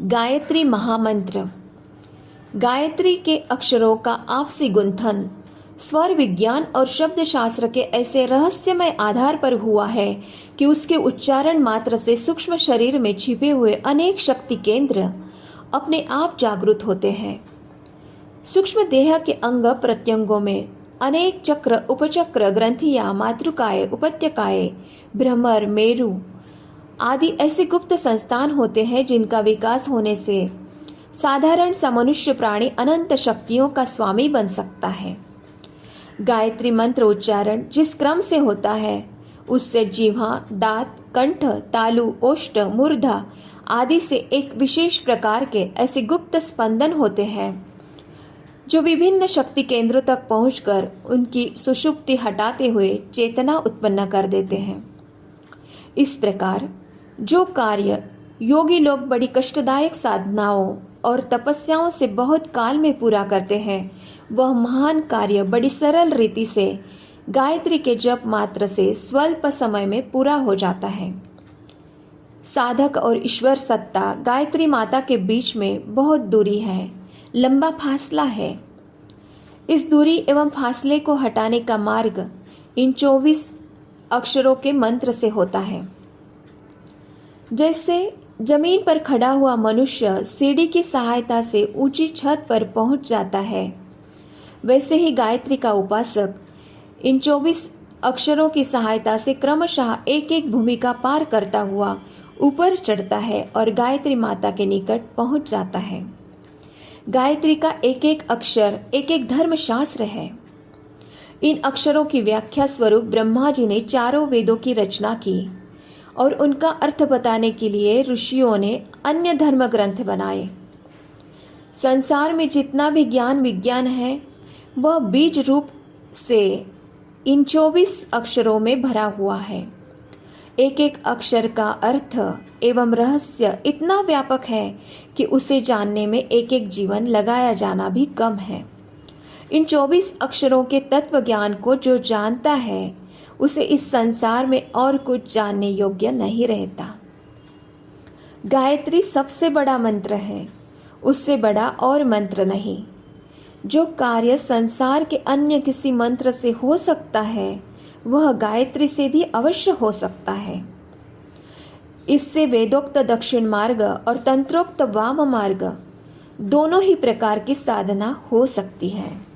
गायत्री महामंत्र। गायत्री के अक्षरों का आपसी गुंथन स्वर विज्ञान और शब्द शास्त्र के ऐसे रहस्यमय आधार पर हुआ है कि उसके उच्चारण मात्र से सूक्ष्म शरीर में छिपे हुए अनेक शक्ति केंद्र अपने आप जागृत होते हैं। सूक्ष्म देह के अंग प्रत्यंगों में अनेक चक्र, उपचक्र, ग्रंथियां, मातृकाएं, उपत्यकाएं, भ्रमर, मेरु आदि ऐसे गुप्त संस्थान होते हैं जिनका विकास होने से साधारण सा मनुष्य प्राणी अनंत शक्तियों का स्वामी बन सकता है। गायत्री मंत्र उच्चारण जिस क्रम से होता है उससे जिह्वा, दांत, कंठ, तालु, ओष्ठ, मूर्धा आदि से एक विशेष प्रकार के ऐसे गुप्त स्पंदन होते हैं जो विभिन्न शक्ति केंद्रों तक पहुंचकर उनकी सुषुप्ति हटाते हुए चेतना उत्पन्न कर देते हैं। इस प्रकार जो कार्य योगी लोग बड़ी कष्टदायक साधनाओं और तपस्याओं से बहुत काल में पूरा करते हैं, वह महान कार्य बड़ी सरल रीति से गायत्री के जप मात्र से स्वल्प समय में पूरा हो जाता है। साधक और ईश्वर सत्ता गायत्री माता के बीच में बहुत दूरी है, लंबा फासला है। इस दूरी एवं फासले को हटाने का मार्ग इन 24 अक्षरों के मंत्र से होता है। जैसे जमीन पर खड़ा हुआ मनुष्य सीढ़ी की सहायता से ऊंची छत पर पहुंच जाता है, वैसे ही गायत्री का उपासक इन 24 अक्षरों की सहायता से क्रमशः एक एक भूमिका पार करता हुआ ऊपर चढ़ता है और गायत्री माता के निकट पहुंच जाता है। गायत्री का एक एक अक्षर एक एक धर्मशास्त्र है। इन अक्षरों की व्याख्या स्वरूप ब्रह्मा जी ने चारों वेदों की रचना की और उनका अर्थ बताने के लिए ऋषियों ने अन्य धर्म ग्रंथ बनाए। संसार में जितना भी ज्ञान विज्ञान है वह बीज रूप से इन 24 अक्षरों में भरा हुआ है। एक एक अक्षर का अर्थ एवं रहस्य इतना व्यापक है कि उसे जानने में एक एक जीवन लगाया जाना भी कम है। इन 24 अक्षरों के तत्व ज्ञान को जो जानता है उसे इस संसार में और कुछ जानने योग्य नहीं रहता। गायत्री सबसे बड़ा मंत्र है, उससे बड़ा और मंत्र नहीं। जो कार्य संसार के अन्य किसी मंत्र से हो सकता है वह गायत्री से भी अवश्य हो सकता है। इससे वेदोक्त दक्षिण मार्ग और तंत्रोक्त वाम मार्ग दोनों ही प्रकार की साधना हो सकती है।